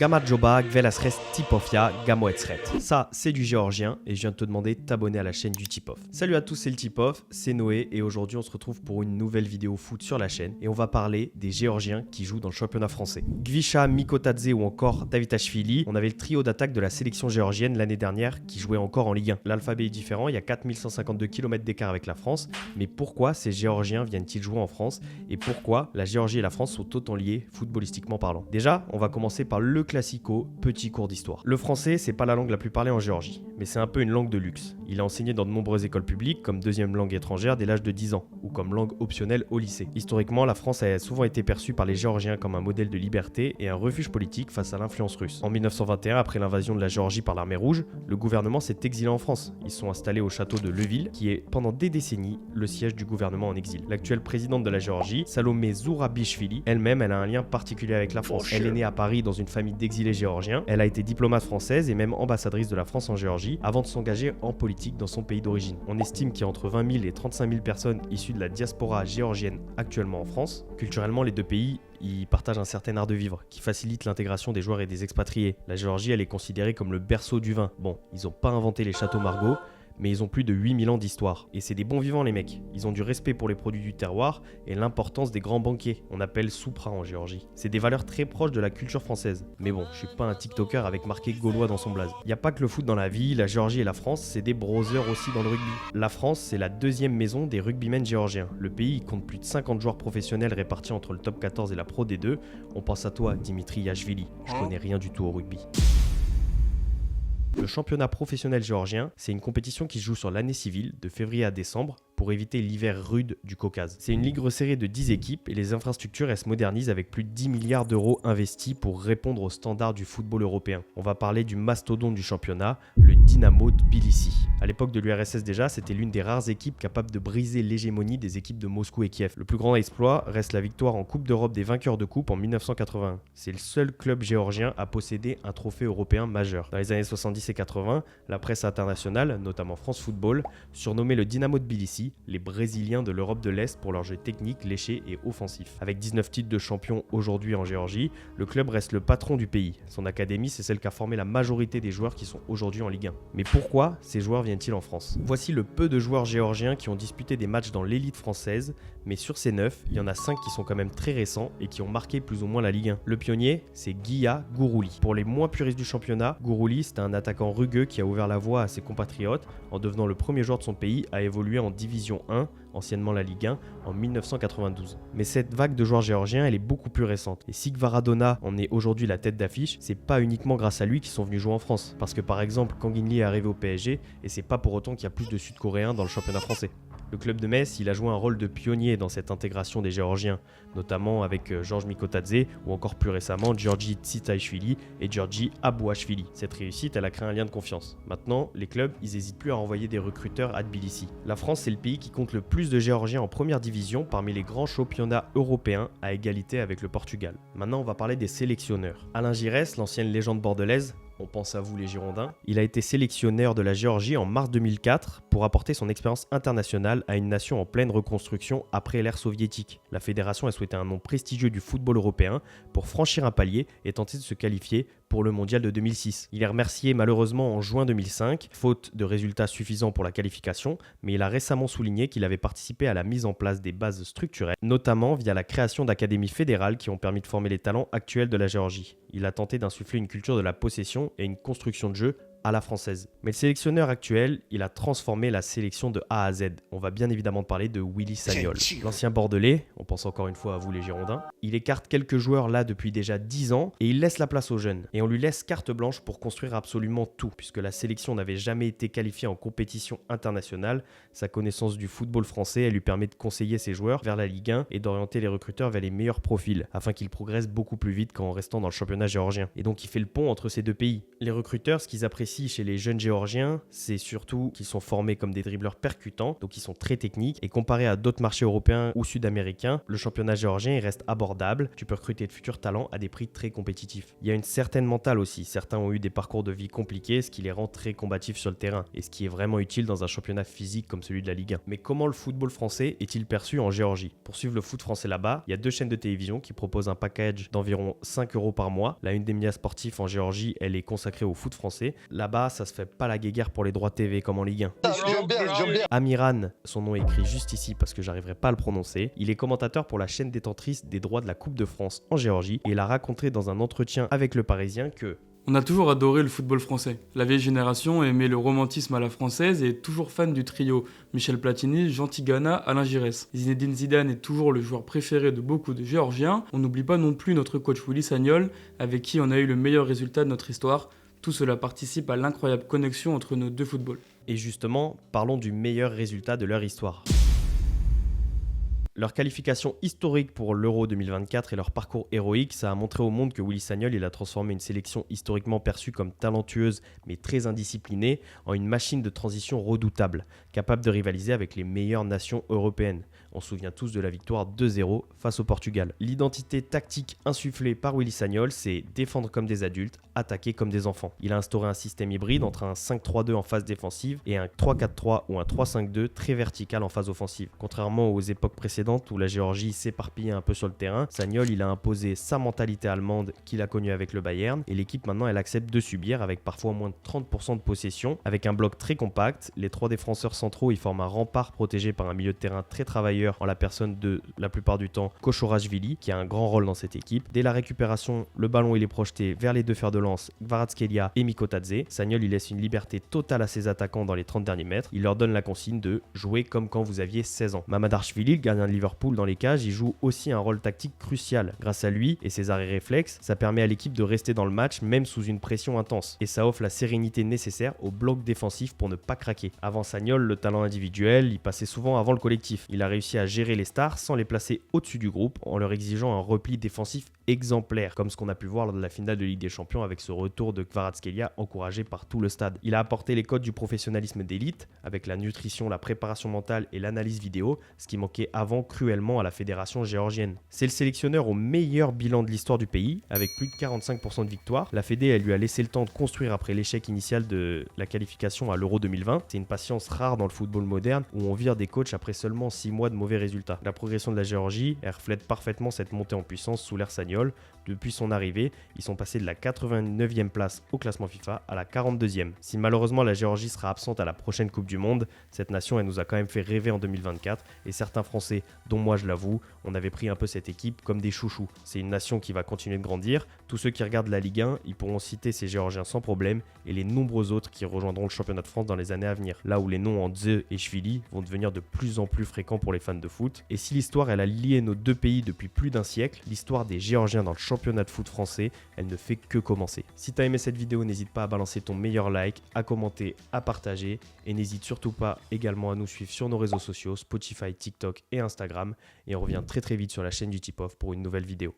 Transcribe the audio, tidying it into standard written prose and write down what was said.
Gamadjoba Gvelasres Tipofia Gamoetsret. Ça, c'est du géorgien et je viens de te demander de t'abonner à la chaîne du Tip-Off. Salut à tous, c'est le Tip-Off, c'est Noé et aujourd'hui on se retrouve pour une nouvelle vidéo foot sur la chaîne et on va parler des géorgiens qui jouent dans le championnat français. Gvisha Mikotadze ou encore Davitashvili, on avait le trio d'attaque de la sélection géorgienne l'année dernière qui jouait encore en Ligue 1. L'alphabet est différent, il y a 4152 km d'écart avec la France, mais pourquoi ces géorgiens viennent-ils jouer en France et pourquoi la Géorgie et la France sont autant liées footballistiquement parlant? Déjà, on va commencer par le classico, petit cours d'histoire. Le français, c'est pas la langue la plus parlée en Géorgie, mais c'est un peu une langue de luxe. Il est enseigné dans de nombreuses écoles publiques comme deuxième langue étrangère dès l'âge de 10 ans, ou comme langue optionnelle au lycée. Historiquement, la France a souvent été perçue par les Géorgiens comme un modèle de liberté et un refuge politique face à l'influence russe. En 1921, après l'invasion de la Géorgie par l'armée rouge, le gouvernement s'est exilé en France. Ils sont installés au château de Leville, qui est pendant des décennies le siège du gouvernement en exil. L'actuelle présidente de la Géorgie, Salomé Zourabichvili, elle-même, elle a un lien particulier avec la France. Elle est née à Paris dans une famille d'exilés géorgiens. Elle a été diplomate française et même ambassadrice de la France en Géorgie avant de s'engager en politique dans son pays d'origine. On estime qu'il y a entre 20 000 et 35 000 personnes issues de la diaspora géorgienne actuellement en France. Culturellement, les deux pays ils partagent un certain art de vivre qui facilite l'intégration des joueurs et des expatriés. La Géorgie, elle est considérée comme le berceau du vin. Bon, ils n'ont pas inventé les châteaux Margaux, mais ils ont plus de 8000 ans d'histoire. Et c'est des bons vivants les mecs. Ils ont du respect pour les produits du terroir et l'importance des grands banquiers. On appelle soupra en Géorgie. C'est des valeurs très proches de la culture française. Mais bon, je suis pas un TikToker avec marqué gaulois dans son blaze. Il n'y a pas que le foot dans la vie, la Géorgie et la France, c'est des brothers aussi dans le rugby. La France, c'est la deuxième maison des rugbymen géorgiens. Le pays compte plus de 50 joueurs professionnels répartis entre le top 14 et la Pro D2. On pense à toi, Dimitri Yashvili. Je connais rien du tout au rugby. Le championnat professionnel géorgien, c'est une compétition qui se joue sur l'année civile, de février à décembre, pour éviter l'hiver rude du Caucase. C'est une ligue resserrée de 10 équipes et les infrastructures elles se modernisent avec plus de 10 milliards d'euros investis pour répondre aux standards du football européen. On va parler du mastodonte du championnat, le Dynamo Tbilissi. À l'époque de l'URSS déjà, c'était l'une des rares équipes capables de briser l'hégémonie des équipes de Moscou et Kiev. Le plus grand exploit reste la victoire en Coupe d'Europe des vainqueurs de coupe en 1981. C'est le seul club géorgien à posséder un trophée européen majeur. Dans les années 70 et 80, la presse internationale, notamment France Football, surnommait le Dynamo Tbilissi les Brésiliens de l'Europe de l'Est pour leur jeu technique, léché et offensif. Avec 19 titres de champion aujourd'hui en Géorgie, le club reste le patron du pays. Son académie, c'est celle qui a formé la majorité des joueurs qui sont aujourd'hui en Ligue 1. Mais pourquoi ces joueurs viennent-ils en France? Voici le peu de joueurs géorgiens qui ont disputé des matchs dans l'élite française, mais sur ces 9, il y en a 5 qui sont quand même très récents et qui ont marqué plus ou moins la Ligue 1. Le pionnier, c'est Giya Gourouli. Pour les moins puristes du championnat, Gourouli, c'est un attaquant rugueux qui a ouvert la voie à ses compatriotes en devenant le premier joueur de son pays à évoluer en Division 1, anciennement la Ligue 1, en 1992. Mais cette vague de joueurs géorgiens, elle est beaucoup plus récente. Et si Kvaradona en est aujourd'hui la tête d'affiche, c'est pas uniquement grâce à lui qu'ils sont venus jouer en France. Parce que par exemple, Kang In-lee est arrivé au PSG et c'est pas pour autant qu'il y a plus de Sud-Coréens dans le championnat français. Le club de Metz, il a joué un rôle de pionnier dans cette intégration des Géorgiens, notamment avec Georges Mikotadze ou encore plus récemment Giorgi Tsitaishvili et Giorgi Abouashvili. Cette réussite, elle a créé un lien de confiance. Maintenant, les clubs, ils n'hésitent plus à envoyer des recruteurs à Tbilissi. La France, c'est le pays qui compte le plus de Géorgiens en première division parmi les grands championnats européens à égalité avec le Portugal. Maintenant, on va parler des sélectionneurs. Alain Giresse, l'ancienne légende bordelaise, on pense à vous les Girondins. Il a été sélectionneur de la Géorgie en mars 2004 pour apporter son expérience internationale à une nation en pleine reconstruction après l'ère soviétique. La fédération a souhaité un nom prestigieux du football européen pour franchir un palier et tenter de se qualifier pour le mondial de 2006. Il est remercié malheureusement en juin 2005, faute de résultats suffisants pour la qualification, mais il a récemment souligné qu'il avait participé à la mise en place des bases structurelles, notamment via la création d'académies fédérales qui ont permis de former les talents actuels de la Géorgie. Il a tenté d'insuffler une culture de la possession et une construction de jeu à la française. Mais le sélectionneur actuel, il a transformé la sélection de A à Z. On va bien évidemment parler de Willy Sagnol. L'ancien Bordelais, on pense encore une fois à vous les Girondins, il écarte quelques joueurs là depuis déjà 10 ans et il laisse la place aux jeunes. Et on lui laisse carte blanche pour construire absolument tout, puisque la sélection n'avait jamais été qualifiée en compétition internationale. Sa connaissance du football français, elle lui permet de conseiller ses joueurs vers la Ligue 1 et d'orienter les recruteurs vers les meilleurs profils, afin qu'ils progressent beaucoup plus vite qu'en restant dans le championnat géorgien. Et donc il fait le pont entre ces deux pays. Les recruteurs, ce qu'ils apprécient ici chez les jeunes Géorgiens, c'est surtout qu'ils sont formés comme des dribbleurs percutants, donc ils sont très techniques. Et comparé à d'autres marchés européens ou sud-américains, le championnat géorgien il reste abordable. Tu peux recruter de futurs talents à des prix très compétitifs. Il y a une certaine mentale aussi. Certains ont eu des parcours de vie compliqués, ce qui les rend très combatifs sur le terrain, et ce qui est vraiment utile dans un championnat physique comme celui de la Ligue 1. Mais comment le football français est-il perçu en Géorgie? Pour suivre le foot français là-bas, il y a 2 chaînes de télévision qui proposent un package d'environ 5 € par mois. La une des médias sportifs en Géorgie, elle est consacrée au foot français. Là-bas, ça se fait pas la guéguerre pour les droits TV comme en Ligue 1. Amiran, son nom est écrit juste ici parce que j'arriverai pas à le prononcer. Il est commentateur pour la chaîne détentrice des droits de la Coupe de France en Géorgie et il a raconté dans un entretien avec Le Parisien que on a toujours adoré le football français. La vieille génération aimait le romantisme à la française et est toujours fan du trio Michel Platini, Jean Tigana, Alain Giresse. Zinedine Zidane est toujours le joueur préféré de beaucoup de Géorgiens. On n'oublie pas non plus notre coach Willy Sagnol, avec qui on a eu le meilleur résultat de notre histoire. Tout cela participe à l'incroyable connexion entre nos deux footballs. Et justement, parlons du meilleur résultat de leur histoire. Leur qualification historique pour l'Euro 2024 et leur parcours héroïque, ça a montré au monde que Willy Sagnol il a transformé une sélection historiquement perçue comme talentueuse mais très indisciplinée en une machine de transition redoutable, capable de rivaliser avec les meilleures nations européennes. On se souvient tous de la victoire 2-0 face au Portugal. L'identité tactique insufflée par Willy Sagnol, c'est défendre comme des adultes, attaquer comme des enfants. Il a instauré un système hybride entre un 5-3-2 en phase défensive et un 3-4-3 ou un 3-5-2 très vertical en phase offensive. Contrairement aux époques précédentes où la Géorgie s'éparpillait un peu sur le terrain, Sagnol il a imposé sa mentalité allemande qu'il a connue avec le Bayern et l'équipe maintenant elle accepte de subir avec parfois moins de 30% de possession. Avec un bloc très compact, les 3 défenseurs centraux ils forment un rempart protégé par un milieu de terrain très travailleur en la personne de la plupart du temps Kochorashvili qui a un grand rôle dans cette équipe. Dès la récupération, le ballon il est projeté vers les deux fers de lance Kvaratskhelia et Mikotadze. Sagnol il laisse une liberté totale à ses attaquants dans les 30 derniers mètres. Il leur donne la consigne de jouer comme quand vous aviez 16 ans. Mamadashvili, le gardien de Liverpool dans les cages, il joue aussi un rôle tactique crucial. Grâce à lui et ses arrêts réflexes, ça permet à l'équipe de rester dans le match même sous une pression intense. Et ça offre la sérénité nécessaire au bloc défensif pour ne pas craquer. Avant Sagnol, le talent individuel, il passait souvent avant le collectif. Il a réussi à gérer les stars sans les placer au-dessus du groupe en leur exigeant un repli défensif exemplaire, comme ce qu'on a pu voir lors de la finale de Ligue des Champions avec ce retour de Kvaratskhelia encouragé par tout le stade. Il a apporté les codes du professionnalisme d'élite avec la nutrition, la préparation mentale et l'analyse vidéo, ce qui manquait avant cruellement à la fédération géorgienne. C'est le sélectionneur au meilleur bilan de l'histoire du pays, avec plus de 45% de victoires. La Fédé, elle lui a laissé le temps de construire après l'échec initial de la qualification à l'Euro 2020. C'est une patience rare dans le football moderne où on vire des coachs après seulement 6 mois de mauvais résultats. La progression de la Géorgie, elle reflète parfaitement cette montée en puissance sous l'ère Sagnol. Depuis son arrivée, ils sont passés de la 89e place au classement FIFA à la 42e. Si malheureusement la Géorgie sera absente à la prochaine Coupe du Monde, cette nation elle nous a quand même fait rêver en 2024 et certains Français, dont moi je l'avoue, on avait pris un peu cette équipe comme des chouchous. C'est une nation qui va continuer de grandir. Tous ceux qui regardent la Ligue 1, ils pourront citer ces Géorgiens sans problème et les nombreux autres qui rejoindront le championnat de France dans les années à venir. Là où les noms en Dze et Shvili vont devenir de plus en plus fréquents pour les fans de foot. Et si l'histoire elle a lié nos deux pays depuis plus d'un siècle, l'histoire des Géorgiens dans le championnat de foot français, elle ne fait que commencer. Si tu as aimé cette vidéo, n'hésite pas à balancer ton meilleur like, à commenter, à partager et n'hésite surtout pas également à nous suivre sur nos réseaux sociaux, Spotify, TikTok et Instagram et on revient très vite sur la chaîne du Tip Off pour une nouvelle vidéo.